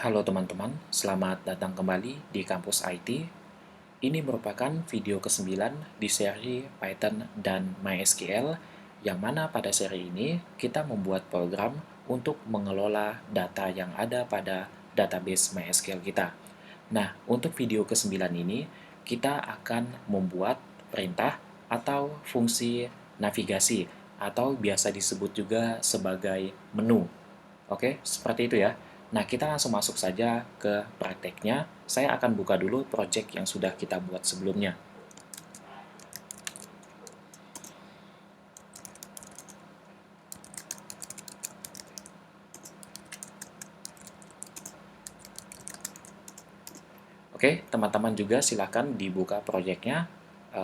Halo teman-teman, selamat datang kembali di kampus IT. Ini merupakan video ke-9 di seri Python dan MySQL, yang mana pada seri ini kita membuat program untuk mengelola data yang ada pada database MySQL kita. Nah, untuk video ke-9 ini, kita akan membuat perintah atau fungsi navigasi, atau biasa disebut juga sebagai menu. Oke, seperti itu ya. Nah, kita langsung masuk saja ke prakteknya. Saya akan buka dulu project yang sudah kita buat sebelumnya. Oke, teman-teman juga silakan dibuka projectnya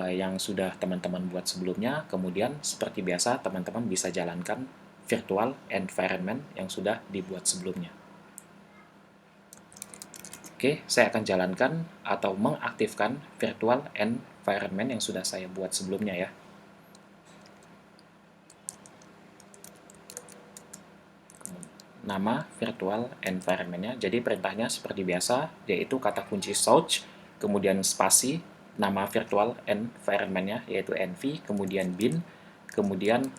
yang sudah teman-teman buat sebelumnya. Kemudian, seperti biasa, teman-teman bisa jalankan virtual environment yang sudah dibuat sebelumnya. Oke, saya akan jalankan atau mengaktifkan virtual environment yang sudah saya buat sebelumnya ya. Nama virtual environment-nya. Jadi perintahnya seperti biasa, yaitu kata kunci search, kemudian spasi, nama virtual environment-nya, yaitu env, kemudian bin, kemudian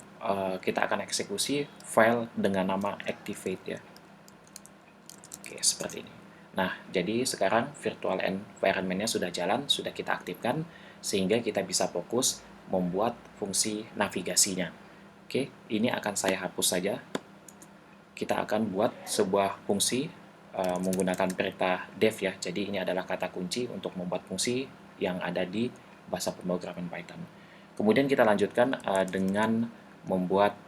kita akan eksekusi file dengan nama activate ya. Oke, seperti ini. Nah, jadi sekarang virtual environment-nya sudah jalan, sudah kita aktifkan, sehingga kita bisa fokus membuat fungsi navigasinya. Oke, ini akan saya hapus saja. Kita akan buat sebuah fungsi menggunakan perintah def ya. Jadi ini adalah kata kunci untuk membuat fungsi yang ada di bahasa pemrograman Python. Kemudian kita lanjutkan dengan membuat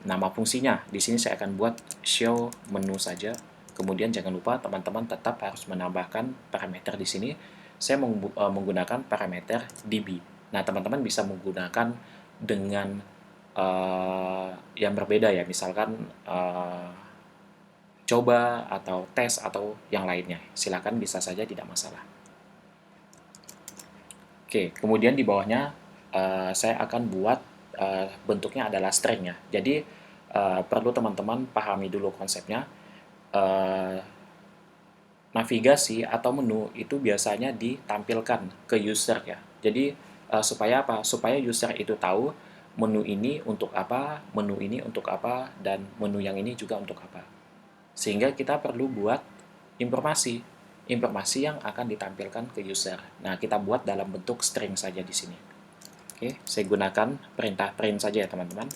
nama fungsinya. Di sini saya akan buat show menu saja. Kemudian jangan lupa teman-teman tetap harus menambahkan parameter di sini. Saya menggunakan parameter db. Nah, teman-teman bisa menggunakan dengan yang berbeda ya, misalkan coba atau tes atau yang lainnya. Silakan, bisa saja, tidak masalah. Oke, kemudian di bawahnya saya akan buat bentuknya adalah string ya. Jadi perlu teman-teman pahami dulu konsepnya. Navigasi atau menu itu biasanya ditampilkan ke user ya. Jadi supaya apa? Supaya user itu tahu menu ini untuk apa, menu ini untuk apa, dan menu yang ini juga untuk apa. Sehingga kita perlu buat informasi yang akan ditampilkan ke user. Nah, kita buat dalam bentuk string saja di sini. Oke, saya gunakan perintah print saja ya teman-teman.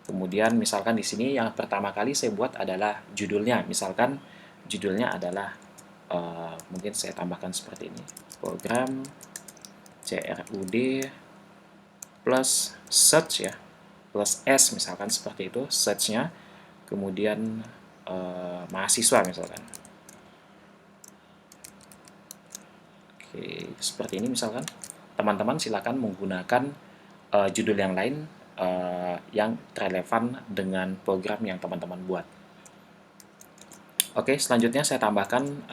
Kemudian misalkan di sini yang pertama kali saya buat adalah judulnya. Misalkan judulnya adalah mungkin saya tambahkan seperti ini, program CRUD plus search ya, plus S misalkan seperti itu search-nya, kemudian mahasiswa misalkan. Oke, seperti ini misalkan. Teman-teman silakan menggunakan judul yang lain yang relevan dengan program yang teman-teman buat. Oke, selanjutnya saya tambahkan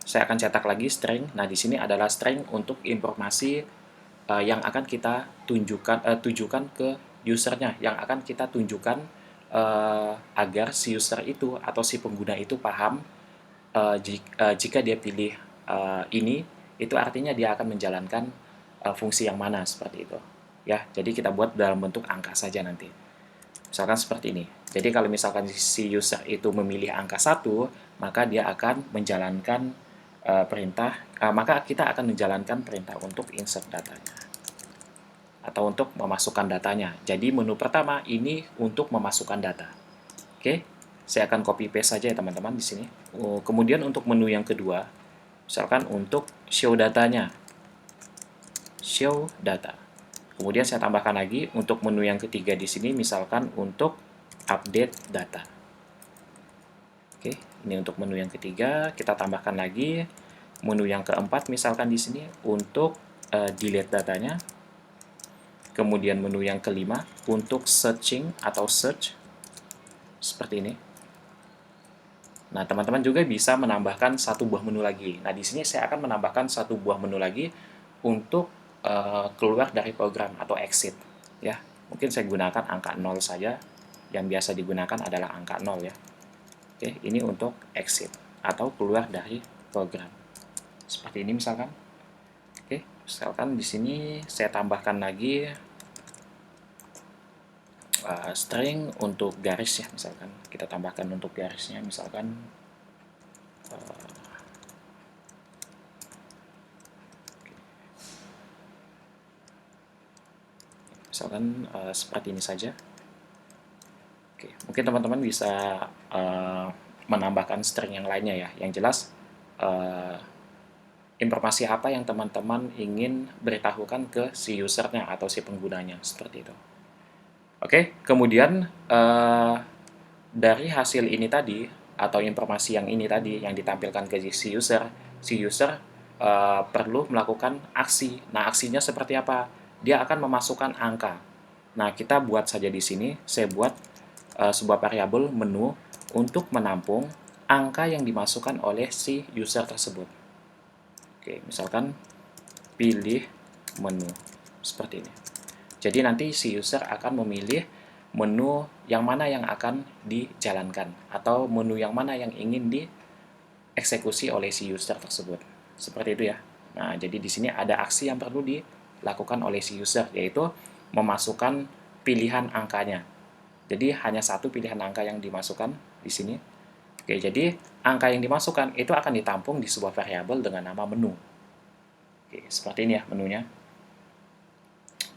saya akan cetak lagi string. Nah, di sini adalah string untuk informasi yang akan kita tujukan ke usernya, yang akan kita tunjukkan agar si user itu atau si pengguna itu paham jika dia pilih ini, itu artinya dia akan menjalankan fungsi yang mana seperti itu. Ya, jadi kita buat dalam bentuk angka saja nanti. Misalkan seperti ini. Jadi kalau misalkan si user itu memilih angka 1, maka dia akan menjalankan maka kita akan menjalankan perintah untuk insert datanya atau untuk memasukkan datanya. Jadi menu pertama ini untuk memasukkan data. Oke, saya akan copy paste saja ya teman-teman di sini. Kemudian untuk menu yang kedua, misalkan untuk show datanya, show data. Kemudian saya tambahkan lagi untuk menu yang ketiga di sini, misalkan untuk update data. Oke, ini untuk menu yang ketiga. Kita tambahkan lagi menu yang keempat, misalkan di sini untuk delete datanya. Kemudian menu yang kelima untuk searching atau search seperti ini. Nah, teman-teman juga bisa menambahkan satu buah menu lagi. Nah, di sini saya akan menambahkan satu buah menu lagi untuk keluar dari program atau exit. Ya, mungkin saya gunakan angka 0 saja. Yang biasa digunakan adalah angka 0 ya. Oke, ini untuk exit atau keluar dari program. Seperti ini misalkan. Oke, misalkan di sini saya tambahkan lagi string untuk garis ya, misalkan kita tambahkan untuk garisnya, misalkan seperti ini saja. Oke, mungkin teman-teman bisa menambahkan string yang lainnya ya. Yang jelas informasi apa yang teman-teman ingin beritahukan ke si usernya atau si penggunanya, seperti itu. Oke, kemudian dari hasil ini tadi atau informasi yang ini tadi yang ditampilkan ke si user perlu melakukan aksi. Nah, aksinya seperti apa? Dia akan memasukkan angka. Nah, kita buat saja di sini, saya buat sebuah variabel menu untuk menampung angka yang dimasukkan oleh si user tersebut. Oke, misalkan pilih menu seperti ini. Jadi nanti si user akan memilih menu yang mana yang akan dijalankan atau menu yang mana yang ingin dieksekusi oleh si user tersebut. Seperti itu ya. Nah, jadi di sini ada aksi yang perlu dilakukan oleh si user, yaitu memasukkan pilihan angkanya. Jadi hanya satu pilihan angka yang dimasukkan di sini. Oke, jadi angka yang dimasukkan itu akan ditampung di sebuah variabel dengan nama menu. Oke, seperti ini ya menunya.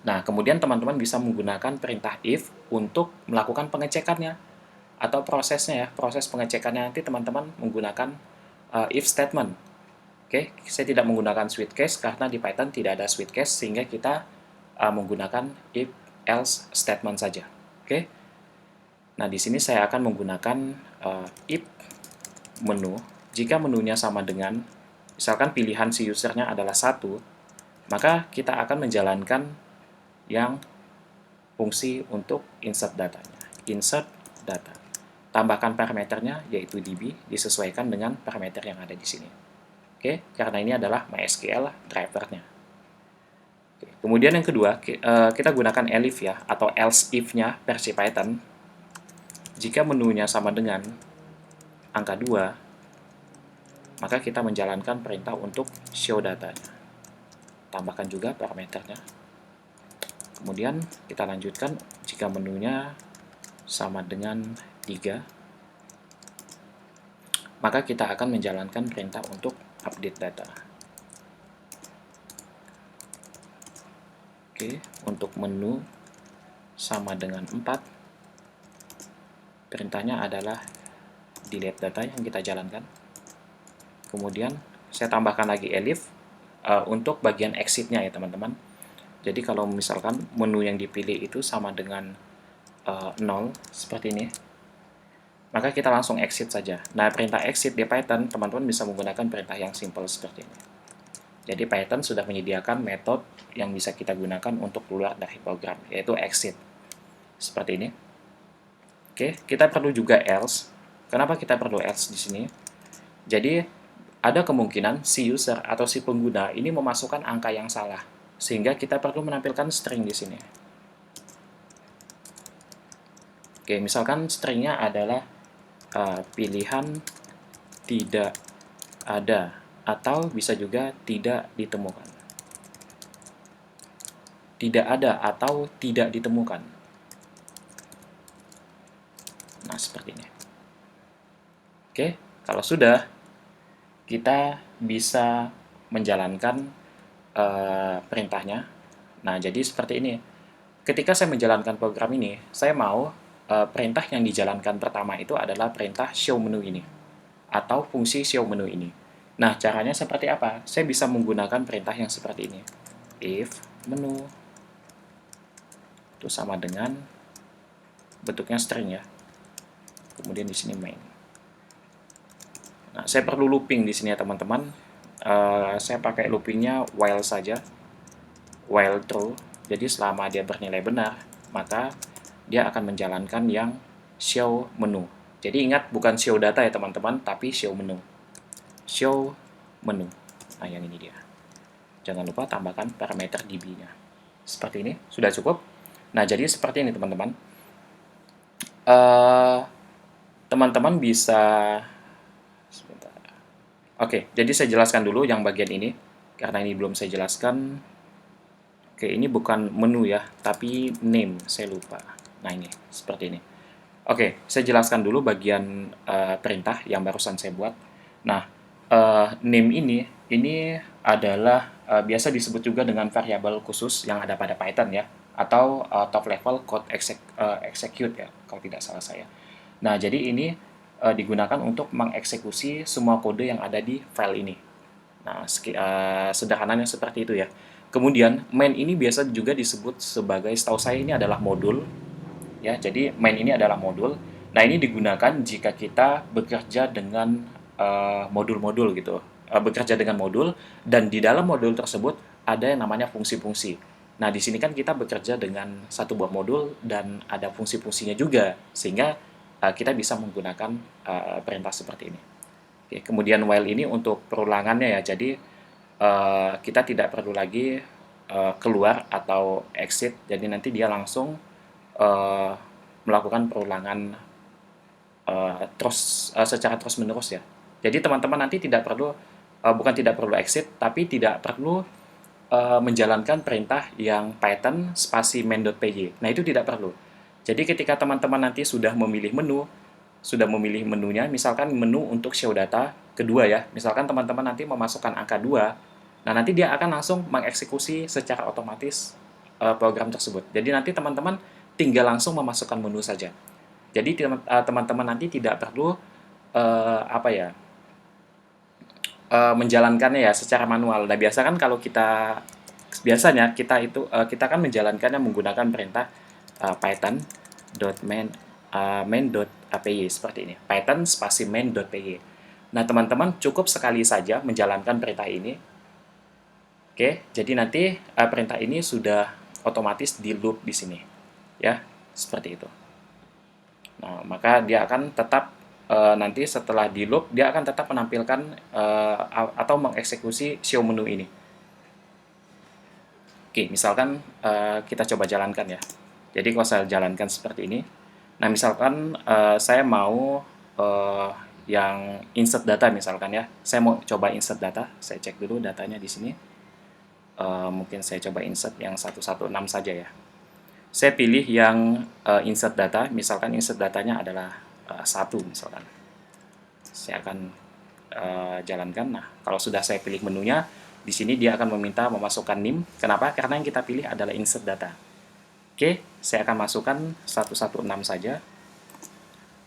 Nah, kemudian teman-teman bisa menggunakan perintah if untuk melakukan pengecekannya atau prosesnya ya. Proses pengecekannya nanti teman-teman menggunakan if statement. Oke, saya tidak menggunakan switch case karena di Python tidak ada switch case sehingga kita menggunakan if else statement saja. Oke. Nah, di sini saya akan menggunakan if menu. Jika menunya sama dengan misalkan pilihan si usernya adalah 1, maka kita akan menjalankan yang fungsi untuk insert datanya. Insert data. Tambahkan parameternya yaitu DB disesuaikan dengan parameter yang ada di sini. Oke, karena ini adalah MySQL drivernya. Oke, kemudian yang kedua, kita gunakan elif ya atau else if-nya versi Python. Jika menunya sama dengan angka 2, maka kita menjalankan perintah untuk show datanya. Tambahkan juga parameternya. Kemudian kita lanjutkan jika menunya sama dengan 3, maka kita akan menjalankan perintah untuk update data. Oke, untuk menu sama dengan 4, perintahnya adalah delete data yang kita jalankan. Kemudian saya tambahkan lagi elif untuk bagian exit-nya ya teman-teman. Jadi kalau misalkan menu yang dipilih itu sama dengan 0 seperti ini, maka kita langsung exit saja. Nah, perintah exit di Python teman-teman bisa menggunakan perintah yang simple seperti ini. Jadi Python sudah menyediakan metode yang bisa kita gunakan untuk keluar dari program, yaitu exit. Seperti ini. Oke, kita perlu juga else. Kenapa kita perlu else di sini? Jadi ada kemungkinan si user atau si pengguna ini memasukkan angka yang salah, sehingga kita perlu menampilkan string di sini. Oke, misalkan stringnya adalah pilihan tidak ada atau bisa juga tidak ditemukan. Tidak ada atau tidak ditemukan. Nah, seperti ini. Oke, kalau sudah, kita bisa menjalankan perintahnya. Nah, jadi seperti ini. Ketika saya menjalankan program ini, saya mau perintah yang dijalankan pertama itu adalah perintah show menu ini atau fungsi show menu ini. Nah, caranya seperti apa? Saya bisa menggunakan perintah yang seperti ini. If menu itu sama dengan bentuknya string ya. Kemudian di sini main. Nah, saya perlu looping di sini ya teman-teman. Saya pakai loopingnya while saja, while true. Jadi selama dia bernilai benar, maka dia akan menjalankan yang show menu. Jadi ingat bukan show data ya teman-teman, tapi show menu. Show menu. Nah, yang ini dia. Jangan lupa tambahkan parameter db-nya. Seperti ini, sudah cukup. Nah, jadi seperti ini teman-teman. teman-teman bisa sebentar. Oke, jadi saya jelaskan dulu yang bagian ini karena ini belum saya jelaskan. Oke, ini bukan menu ya, tapi name, saya lupa. Nah, ini seperti ini. Oke, saya jelaskan dulu bagian perintah yang barusan saya buat. Nah, name ini adalah biasa disebut juga dengan variabel khusus yang ada pada Python ya, atau top level code execute ya, kalau tidak salah saya. Nah, jadi ini digunakan untuk mengeksekusi semua kode yang ada di file ini. Nah, sederhananya seperti itu ya. Kemudian, main ini biasa juga disebut sebagai, setahu saya ini adalah modul ya. Jadi main ini adalah modul. Nah, ini digunakan jika kita bekerja dengan modul-modul gitu. Bekerja dengan modul dan di dalam modul tersebut ada yang namanya fungsi-fungsi. Nah, di sini kan kita bekerja dengan satu buah modul dan ada fungsi-fungsinya juga sehingga kita bisa menggunakan perintah seperti ini. Oke, kemudian while ini untuk perulangannya ya. Jadi kita tidak perlu lagi keluar atau exit. Jadi nanti dia langsung uh, melakukan perulangan secara terus menerus ya. Jadi teman-teman nanti tidak perlu bukan tidak perlu exit, tapi tidak perlu menjalankan perintah yang Python spasi main.py. Nah, itu tidak perlu. Jadi ketika teman-teman nanti sudah memilih menunya, misalkan menu untuk show data kedua ya. Misalkan teman-teman nanti memasukkan angka 2, nah nanti dia akan langsung mengeksekusi secara otomatis program tersebut. Jadi nanti teman-teman tinggal langsung memasukkan menu saja. Jadi teman-teman nanti tidak perlu menjalankannya ya secara manual. Nah, biasanya kita kan menjalankannya menggunakan perintah python.main.py seperti ini. Python spasi main.py. Nah, teman-teman cukup sekali saja menjalankan perintah ini. Oke, jadi nanti perintah ini sudah otomatis di loop di sini. Ya, seperti itu. Nah, maka dia akan tetap nanti setelah di loop dia akan tetap menampilkan atau mengeksekusi show menu ini. Oke, misalkan kita coba jalankan ya. Jadi kalau saya jalankan seperti ini, nah misalkan saya mau yang insert data misalkan ya, saya mau coba insert data, saya cek dulu datanya di sini. Mungkin saya coba insert yang 116 saja ya. Saya pilih yang insert data, misalkan insert datanya adalah 1 misalkan. Saya akan jalankan. Nah, kalau sudah saya pilih menunya, di sini dia akan meminta memasukkan NIM. Kenapa? Karena yang kita pilih adalah insert data. Oke, saya akan masukkan 116 saja.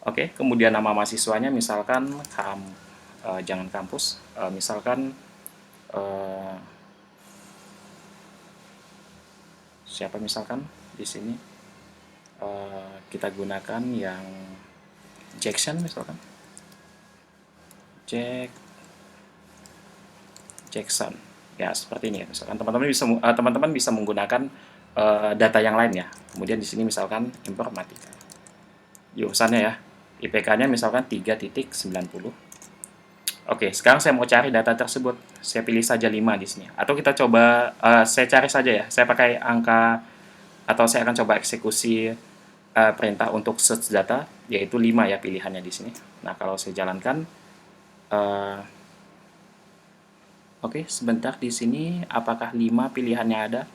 Oke, kemudian nama mahasiswanya misalkan jangan kampus, misalkan siapa misalkan di sini kita gunakan yang Jackson misalkan. Jackson. Ya, seperti ini ya. Misalkan teman-teman bisa menggunakan data yang lain ya. Kemudian di sini misalkan informatika. Jurusannya ya. IPK-nya misalkan 3.90. Oke, sekarang saya mau cari data tersebut. Saya pilih saja 5 di sini. Atau kita coba saya cari saja ya. Saya pakai angka atau saya akan coba eksekusi perintah untuk search data, yaitu 5 ya pilihannya di sini. Nah, kalau saya jalankan oke, sebentar di sini apakah 5 pilihannya ada?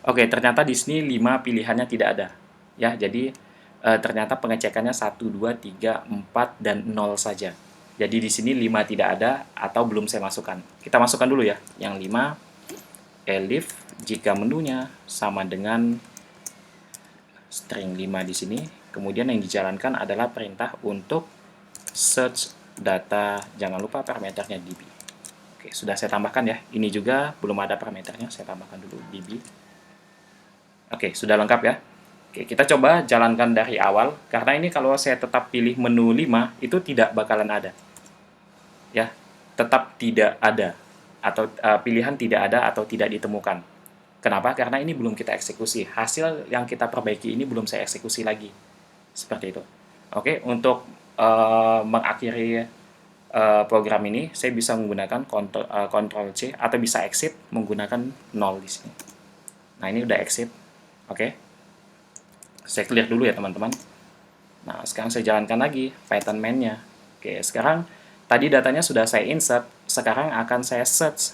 Oke, ternyata di sini 5 pilihannya tidak ada. Ya, jadi ternyata pengecekannya 1, 2, 3, 4 dan 0 saja. Jadi di sini 5 tidak ada atau belum saya masukkan. Kita masukkan dulu ya. Yang 5 elif jika menunya sama dengan string 5 di sini. Kemudian yang dijalankan adalah perintah untuk search data. Jangan lupa parameternya db. Oke, sudah saya tambahkan ya. Ini juga belum ada parameternya, saya tambahkan dulu db. Oke, sudah lengkap ya. Oke, kita coba jalankan dari awal. Karena ini kalau saya tetap pilih menu 5, itu tidak bakalan ada. Ya, tetap tidak ada. Atau pilihan tidak ada atau tidak ditemukan. Kenapa? Karena ini belum kita eksekusi. Hasil yang kita perbaiki ini belum saya eksekusi lagi. Seperti itu. Oke, untuk mengakhiri program ini, saya bisa menggunakan Ctrl C atau bisa exit menggunakan 0 di sini. Nah, ini udah exit. Oke. Saya clear dulu ya, teman-teman. Nah, sekarang saya jalankan lagi Python main-nya. Oke, sekarang tadi datanya sudah saya insert, sekarang akan saya search.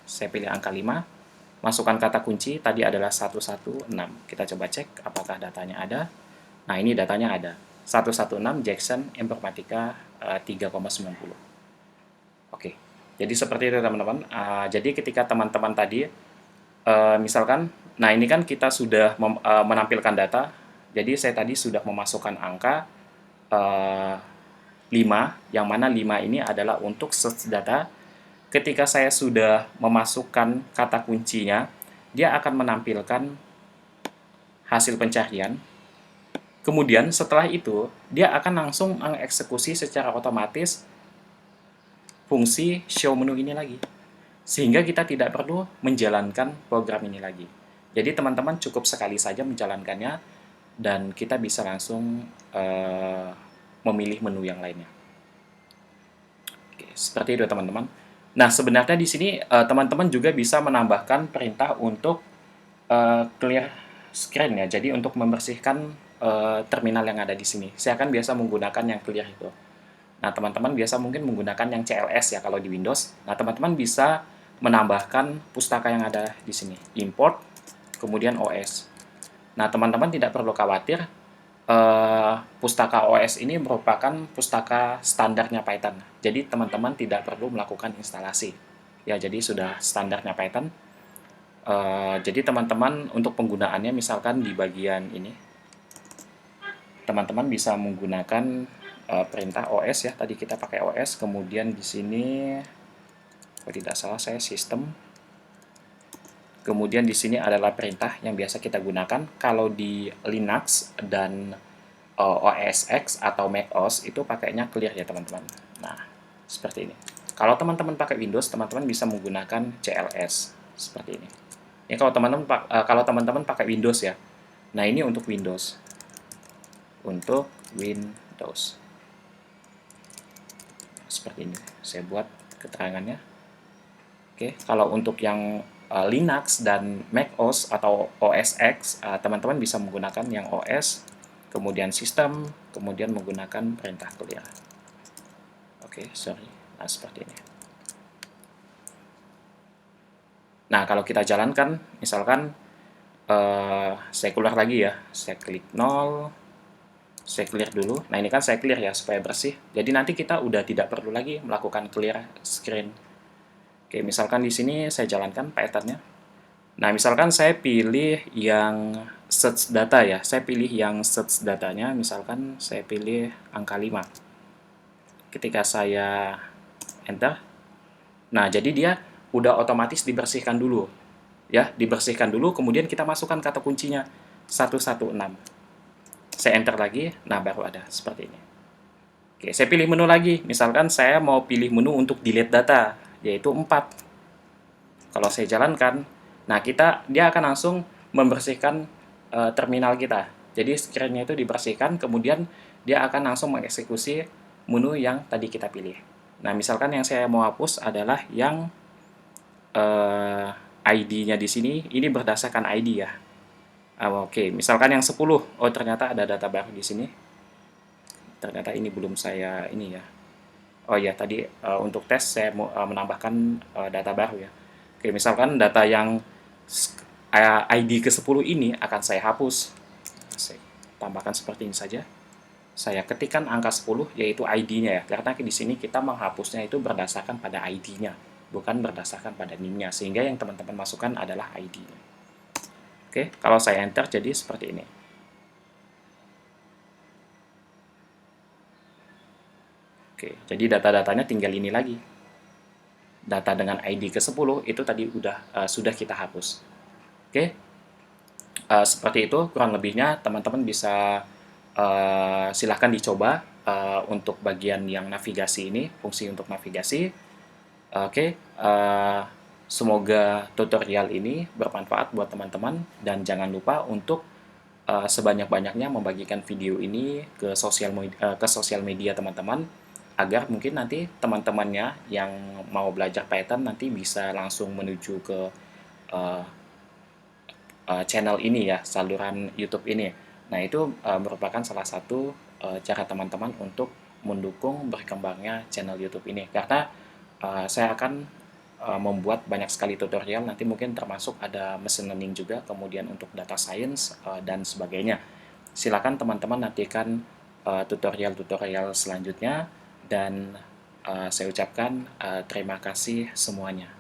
Saya pilih angka 5, masukkan kata kunci, tadi adalah 116. Kita coba cek apakah datanya ada. Nah, ini datanya ada. 116 Jackson Informatika 3,90. Oke, jadi seperti itu teman-teman. Jadi ketika teman-teman tadi, misalkan, nah ini kan kita sudah menampilkan data, jadi saya tadi sudah memasukkan angka 5, yang mana 5 ini adalah untuk search data. Ketika saya sudah memasukkan kata kuncinya, dia akan menampilkan hasil pencarian. Kemudian setelah itu, dia akan langsung mengeksekusi secara otomatis fungsi show menu ini lagi. Sehingga kita tidak perlu menjalankan program ini lagi. Jadi teman-teman cukup sekali saja menjalankannya, dan kita bisa langsung memilih menu yang lainnya. Oke, seperti itu teman-teman. Nah, sebenarnya di sini teman-teman juga bisa menambahkan perintah untuk clear screen ya. Jadi untuk membersihkan terminal yang ada di sini. Saya akan biasa menggunakan yang clear itu. Nah, teman-teman biasa mungkin menggunakan yang CLS ya kalau di Windows. Nah, teman-teman bisa menambahkan pustaka yang ada di sini. Import, kemudian OS. Nah, teman-teman tidak perlu khawatir, pustaka OS ini merupakan pustaka standarnya Python. Jadi, teman-teman tidak perlu melakukan instalasi. Ya, jadi sudah standarnya Python. Jadi, teman-teman untuk penggunaannya misalkan di bagian ini, teman-teman bisa menggunakan perintah OS ya. Tadi kita pakai OS, kemudian di sini kalau tidak salah saya sistem. Kemudian di sini adalah perintah yang biasa kita gunakan. Kalau di Linux dan OS X atau Mac OS itu pakainya clear ya teman-teman. Nah, seperti ini. Kalau teman-teman pakai Windows, teman-teman bisa menggunakan CLS seperti ini. Ini kalau teman-teman pakai Windows ya. Nah, ini untuk Windows. Untuk Windows. Seperti ini. Saya buat keterangannya. Oke, kalau untuk yang Linux dan Mac OS atau OS X, teman-teman bisa menggunakan yang OS, kemudian sistem, kemudian menggunakan perintah clear. Oke, sorry. Nah, seperti ini. Nah, kalau kita jalankan, misalkan saya keluar lagi ya, saya klik 0, saya clear dulu. Nah, ini kan saya clear ya, supaya bersih. Jadi nanti kita udah tidak perlu lagi melakukan clear screen. Oke, misalkan di sini saya jalankan Python-nya. Nah, misalkan saya pilih yang search data ya. Saya pilih yang search datanya, misalkan saya pilih angka 5. Ketika saya enter, nah jadi dia udah otomatis dibersihkan dulu. Ya, dibersihkan dulu, kemudian kita masukkan kata kuncinya 116. Saya enter lagi, nah baru ada seperti ini. Oke, saya pilih menu lagi. Misalkan saya mau pilih menu untuk delete data, yaitu 4. Kalau saya jalankan, nah dia akan langsung membersihkan terminal kita. Jadi screen-nya itu dibersihkan, kemudian dia akan langsung mengeksekusi menu yang tadi kita pilih. Nah, misalkan yang saya mau hapus adalah yang ID-nya di sini, ini berdasarkan ID ya. Oke, misalkan yang 10, oh ternyata ada data baru di sini. Ternyata ini belum saya ini ya. Oh ya, tadi untuk tes saya mau menambahkan data baru ya. Oke, misalkan data yang ID ke-10 ini akan saya hapus. Saya tambahkan seperti ini saja. Saya ketikkan angka 10 yaitu ID-nya ya. Karena di sini kita menghapusnya itu berdasarkan pada ID-nya, bukan berdasarkan pada NIM-nya. Sehingga yang teman-teman masukkan adalah ID-nya. Oke, kalau saya enter jadi seperti ini. Oke, jadi data-datanya tinggal ini lagi. Data dengan ID ke-10 itu tadi sudah kita hapus. Oke, seperti itu kurang lebihnya. Teman-teman bisa silahkan dicoba untuk bagian yang navigasi ini, fungsi untuk navigasi. Oke, semoga tutorial ini bermanfaat buat teman-teman, dan jangan lupa untuk sebanyak-banyaknya membagikan video ini ke sosial media teman-teman, agar mungkin nanti teman-temannya yang mau belajar Python nanti bisa langsung menuju ke uh, channel ini ya, saluran YouTube ini. Nah, itu merupakan salah satu cara teman-teman untuk mendukung berkembangnya channel YouTube ini. Karena saya akan membuat banyak sekali tutorial, nanti mungkin termasuk ada machine learning juga, kemudian untuk data science, dan sebagainya. Silakan teman-teman nantikan tutorial-tutorial selanjutnya, dan saya ucapkan terima kasih semuanya.